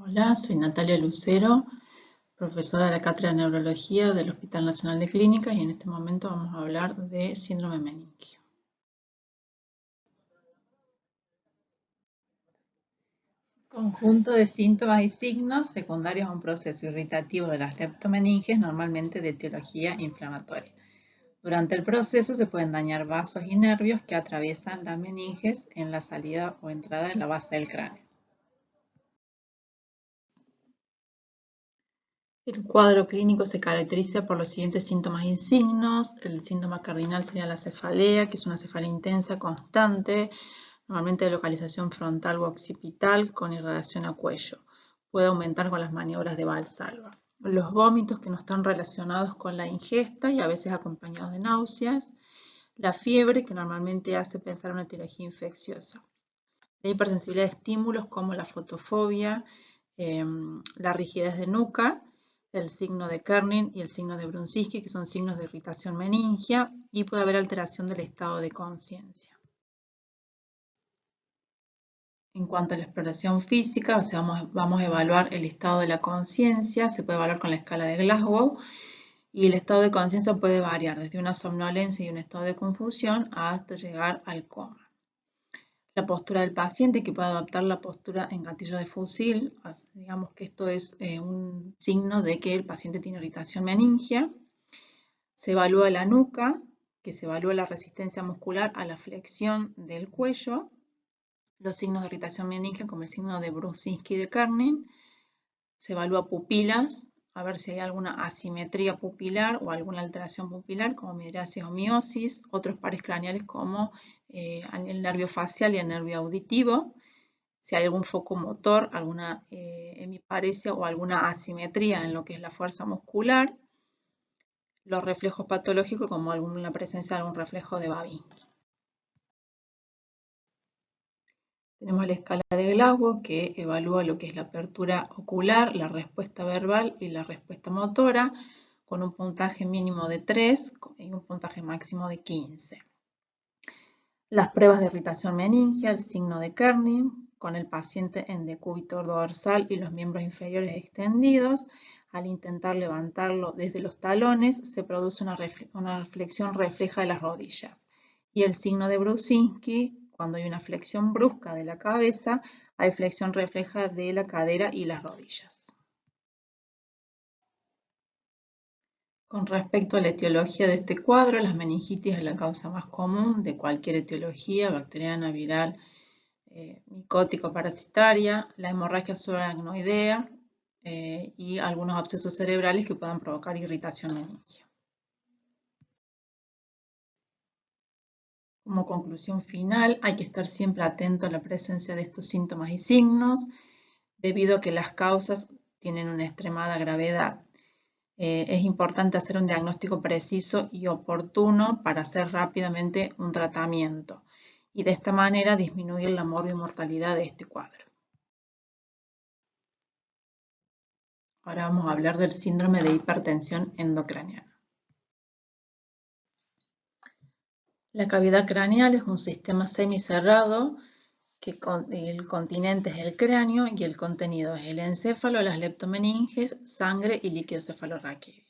Hola, soy Natalia Lucero, profesora de la Cátedra de Neurología del Hospital Nacional de Clínicas y en este momento vamos a hablar de síndrome meningio. Conjunto de síntomas y signos secundarios a un proceso irritativo de las leptomeninges, normalmente de etiología inflamatoria. Durante el proceso se pueden dañar vasos y nervios que atraviesan las meninges en la salida o entrada en la base del cráneo. El cuadro clínico se caracteriza por los siguientes síntomas y signos. El síntoma cardinal sería la cefalea, que es una cefalea intensa, constante, normalmente de localización frontal o occipital, con irradiación a cuello. Puede aumentar con las maniobras de Valsalva. Los vómitos que no están relacionados con la ingesta y a veces acompañados de náuseas. La fiebre, que normalmente hace pensar en una etiología infecciosa. La hipersensibilidad de estímulos como la fotofobia, la rigidez de nuca, el signo de Kernin y el signo de Brunskill, que son signos de irritación meningia, y puede haber alteración del estado de conciencia. En cuanto a la exploración física, o sea, vamos a evaluar el estado de la conciencia, se puede evaluar con la escala de Glasgow, y el estado de conciencia puede variar desde una somnolencia y un estado de confusión hasta llegar al coma. La postura del paciente, que puede adoptar la postura en gatillo de fusil, digamos que esto es un signo de que el paciente tiene irritación meningia. Se evalúa la nuca, que se evalúa la resistencia muscular a la flexión del cuello. Los signos de irritación meningia, como el signo de Brunskill y de Kernin. Se evalúa pupilas, a ver si hay alguna asimetría pupilar o alguna alteración pupilar, como midriasis o miosis. Otros pares craneales como el nervio facial y el nervio auditivo. Si hay algún foco motor, alguna hemiparesia o alguna asimetría en lo que es la fuerza muscular. Los reflejos patológicos, como la presencia de algún reflejo de Babinski. Tenemos la escala de Glasgow, que evalúa lo que es la apertura ocular, la respuesta verbal y la respuesta motora, con un puntaje mínimo de 3 y un puntaje máximo de 15. Las pruebas de irritación meningia, el signo de Kernin, con el paciente en decúbito dorsal y los miembros inferiores extendidos. Al intentar levantarlo desde los talones, se produce una flexión refleja de las rodillas. Y el signo de Brunskill, cuando hay una flexión brusca de la cabeza, hay flexión refleja de la cadera y las rodillas. Con respecto a la etiología de este cuadro, las meningitis es la causa más común de cualquier etiología, bacteriana, viral, micótico-parasitaria, la hemorragia subaracnoidea y algunos abscesos cerebrales que puedan provocar irritación meningia. Como conclusión final, hay que estar siempre atento a la presencia de estos síntomas y signos, debido a que las causas tienen una extremada gravedad. Es importante hacer un diagnóstico preciso y oportuno para hacer rápidamente un tratamiento y de esta manera disminuir la morbimortalidad de este cuadro. Ahora vamos a hablar del síndrome de hipertensión endocraniana. La cavidad craneal es un sistema semicerrado que el continente es el cráneo y el contenido es el encéfalo, las leptomeninges, sangre y líquido cefalorraquídeo.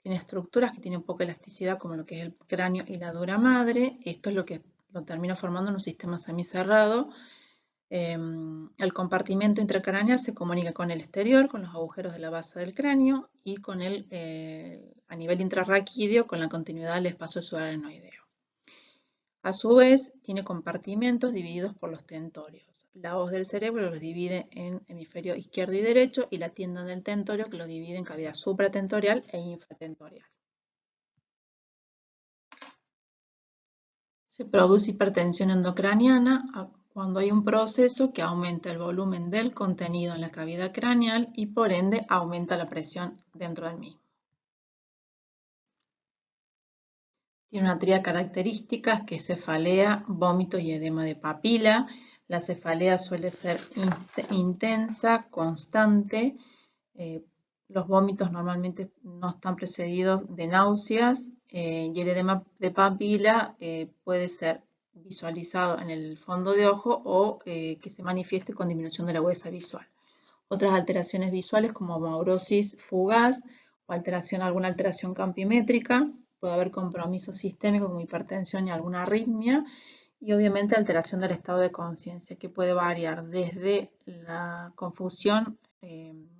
Tiene estructuras que tienen poca elasticidad, como lo que es el cráneo y la dura madre. Esto es lo que lo termina formando en un sistema semicerrado. El compartimento intracraneal se comunica con el exterior, con los agujeros de la base del cráneo, y con a nivel intrarraquídeo, con la continuidad del espacio subaracnoideo. A su vez, tiene compartimentos divididos por los tentorios. La hoz del cerebro los divide en hemisferio izquierdo y derecho, y la tienda del tentorio que lo divide en cavidad supratentorial e infratentorial. Se produce hipertensión endocraniana cuando hay un proceso que aumenta el volumen del contenido en la cavidad craneal y por ende aumenta la presión dentro del mismo. Tiene una tríada de características que es cefalea, vómito y edema de papila. La cefalea suele ser intensa, constante. Los vómitos normalmente no están precedidos de náuseas y el edema de papila puede ser visualizado en el fondo de ojo o que se manifieste con disminución de la agudeza visual. Otras alteraciones visuales como maurosis fugaz o alguna alteración campimétrica. Puede haber compromiso sistémico como hipertensión y alguna arritmia. Y obviamente alteración del estado de conciencia, que puede variar desde la confusión,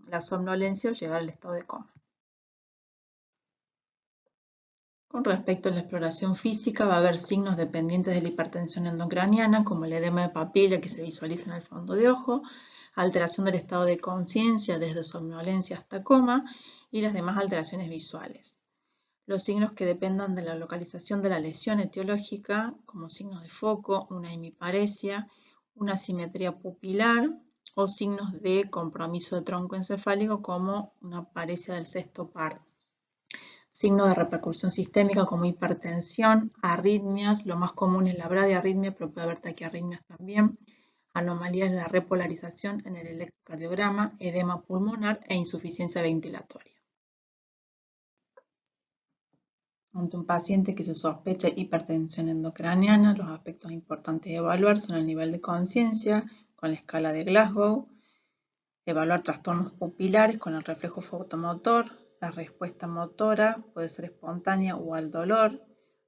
la somnolencia o llegar al estado de coma. Con respecto a la exploración física, va a haber signos dependientes de la hipertensión endocraniana, como el edema de papila que se visualiza en el fondo de ojo, alteración del estado de conciencia desde somnolencia hasta coma y las demás alteraciones visuales. Los signos que dependan de la localización de la lesión etiológica, como signos de foco, una hemiparesia, una asimetría pupilar o signos de compromiso de tronco encefálico como una paresia del sexto par. Signos de repercusión sistémica como hipertensión, arritmias, lo más común es la bradiarritmia, pero puede haber taquiarritmias también, anomalías en la repolarización en el electrocardiograma, edema pulmonar e insuficiencia ventilatoria. Ante un paciente que se sospecha hipertensión endocraniana, los aspectos importantes de evaluar son el nivel de conciencia con la escala de Glasgow, evaluar trastornos pupilares con el reflejo fotomotor, la respuesta motora puede ser espontánea o al dolor,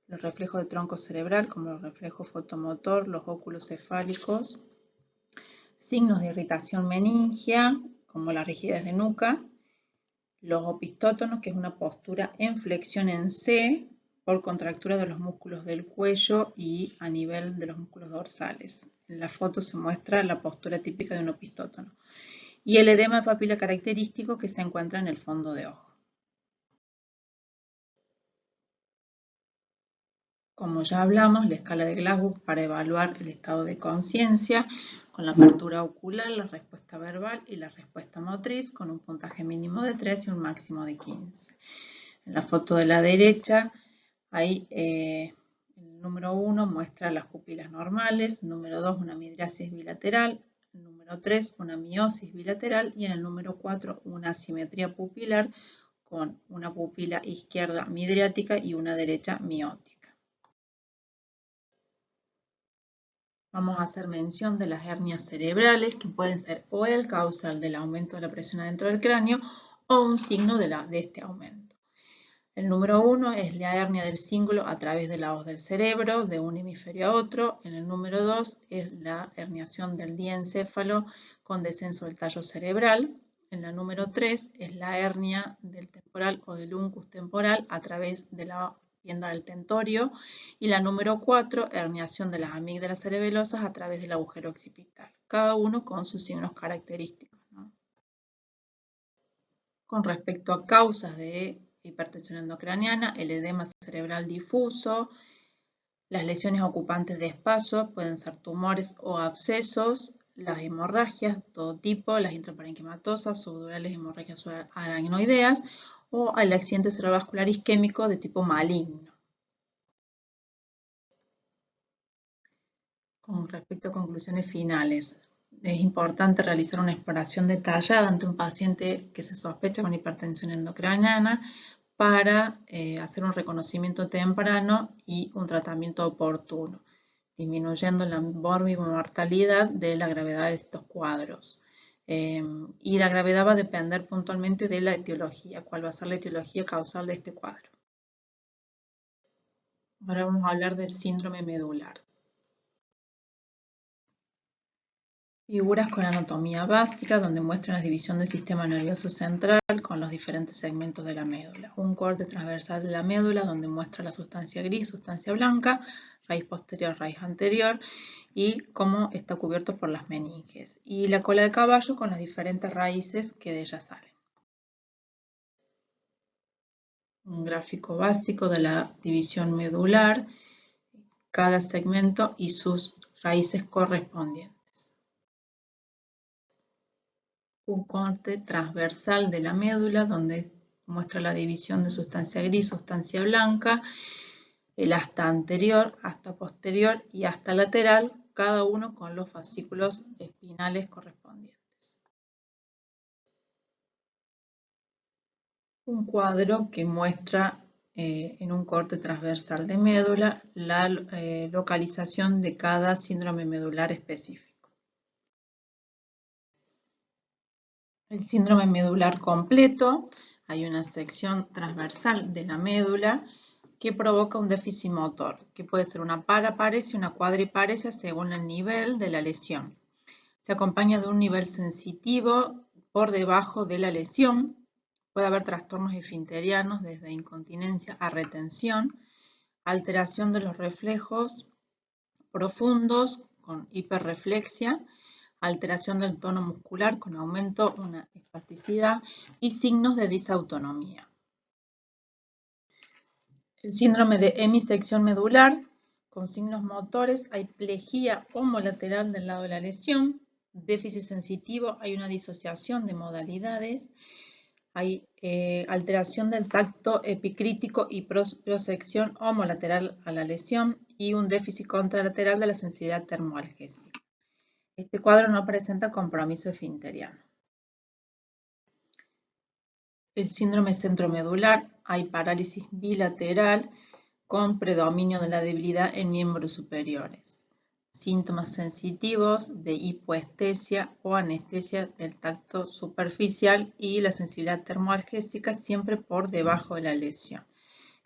los reflejos de tronco cerebral como el reflejo fotomotor, los óculos cefálicos, signos de irritación meningia como la rigidez de nuca, los opistótonos, que es una postura en flexión en C por contractura de los músculos del cuello y a nivel de los músculos dorsales. En la foto se muestra la postura típica de un opistótono. Y el edema de papila característico que se encuentra en el fondo de ojo. Como ya hablamos, la escala de Glasgow para evaluar el estado de conciencia con la apertura ocular, la respuesta verbal y la respuesta motriz con un puntaje mínimo de 3 y un máximo de 15. En la foto de la derecha, ahí el número 1 muestra las pupilas normales, el número 2 una midriasis bilateral, el número 3 una miosis bilateral y en el número 4 una asimetría pupilar con una pupila izquierda midriática y una derecha miótica. Vamos a hacer mención de las hernias cerebrales, que pueden ser o el causal del aumento de la presión adentro del cráneo o un signo de este aumento. El número 1 es la hernia del cíngulo a través de la hoz del cerebro, de un hemisferio a otro. En el número 2 es la herniación del diencéfalo con descenso del tallo cerebral. En la número 3 es la hernia del temporal o del uncus temporal a través de la tienda del tentorio. Y la número 4, herniación de las amígdalas cerebelosas a través del agujero occipital. Cada uno con sus signos característicos, ¿no? Con respecto a causas de hipertensión endocraniana, el edema cerebral difuso, las lesiones ocupantes de espacio pueden ser tumores o abscesos, las hemorragias, todo tipo, las intraparenquimatosas, subdurales, hemorragias aracnoideas o el accidente cerebrovascular isquémico de tipo maligno. Con respecto a conclusiones finales, es importante realizar una exploración detallada ante un paciente que se sospecha con hipertensión endocraniana para hacer un reconocimiento temprano y un tratamiento oportuno, disminuyendo la morbimortalidad de la gravedad de estos cuadros. Y la gravedad va a depender puntualmente de la etiología, cuál va a ser la etiología causal de este cuadro. Ahora vamos a hablar del síndrome medular. Figuras con anatomía básica donde muestran la división del sistema nervioso central con los diferentes segmentos de la médula. Un corte transversal de la médula donde muestra la sustancia gris, sustancia blanca, raíz posterior, raíz anterior y cómo está cubierto por las meninges. Y la cola de caballo con las diferentes raíces que de ella salen. Un gráfico básico de la división medular, cada segmento y sus raíces correspondientes. Un corte transversal de la médula donde muestra la división de sustancia gris, sustancia blanca, el asta anterior, asta posterior y asta lateral, cada uno con los fascículos espinales correspondientes. Un cuadro que muestra en un corte transversal de médula la localización de cada síndrome medular específico. El síndrome medular completo, hay una sección transversal de la médula que provoca un déficit motor, que puede ser una paraparesia o una cuadriparesia según el nivel de la lesión. Se acompaña de un nivel sensitivo por debajo de la lesión. Puede haber trastornos esfinterianos desde incontinencia a retención, alteración de los reflejos profundos con hiperreflexia, alteración del tono muscular con aumento, una espasticidad y signos de disautonomía. El síndrome de hemisección medular con signos motores, hay plejía homolateral del lado de la lesión, déficit sensitivo, hay una disociación de modalidades, hay alteración del tacto epicrítico y prosección homolateral a la lesión y un déficit contralateral de la sensibilidad termoalgésica. Este cuadro no presenta compromiso esfinteriano. El síndrome centromedular, hay parálisis bilateral con predominio de la debilidad en miembros superiores. Síntomas sensitivos de hipoestesia o anestesia del tacto superficial y la sensibilidad termoalgésica siempre por debajo de la lesión.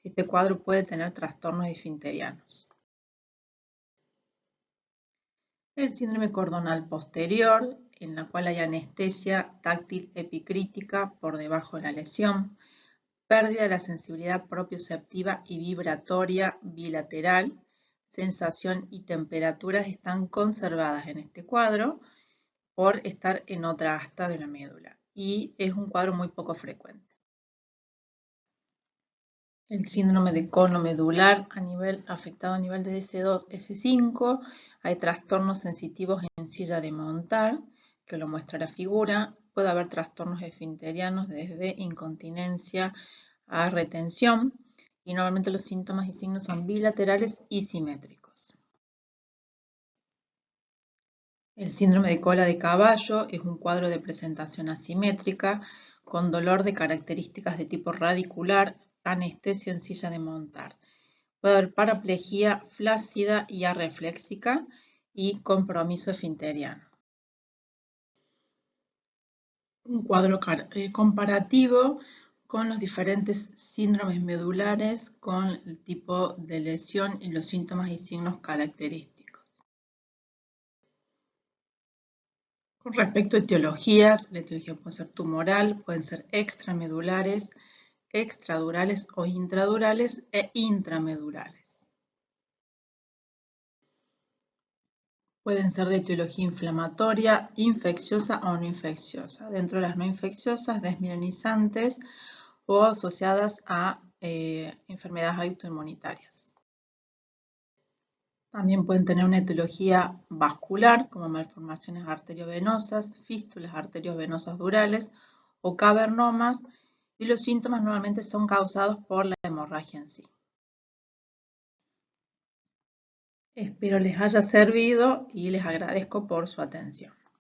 Este cuadro puede tener trastornos esfinterianos. El síndrome cordonal posterior, en la cual hay anestesia táctil epicrítica por debajo de la lesión, pérdida de la sensibilidad propioceptiva y vibratoria bilateral, sensación y temperaturas están conservadas en este cuadro por estar en otra asta de la médula y es un cuadro muy poco frecuente. El síndrome de cono medular afectado a nivel de S2, S5, hay trastornos sensitivos en silla de montar, que lo muestra la figura, puede haber trastornos esfinterianos desde incontinencia a retención y normalmente los síntomas y signos son bilaterales y simétricos. El síndrome de cola de caballo es un cuadro de presentación asimétrica con dolor de características de tipo radicular, anestesia en silla de montar. Puede haber paraplejía flácida y arrefléxica y compromiso esfinteriano. Un cuadro comparativo con los diferentes síndromes medulares, con el tipo de lesión y los síntomas y signos característicos. Con respecto a etiologías, la etiología puede ser tumoral, pueden ser extramedulares, extradurales o intradurales e intramedulares. Pueden ser de etiología inflamatoria, infecciosa o no infecciosa. Dentro de las no infecciosas, desmielinizantes o asociadas a enfermedades autoinmunitarias. También pueden tener una etiología vascular, como malformaciones arteriovenosas, fístulas arteriovenosas durales o cavernomas, y los síntomas normalmente son causados por la hemorragia en sí. Espero les haya servido y les agradezco por su atención.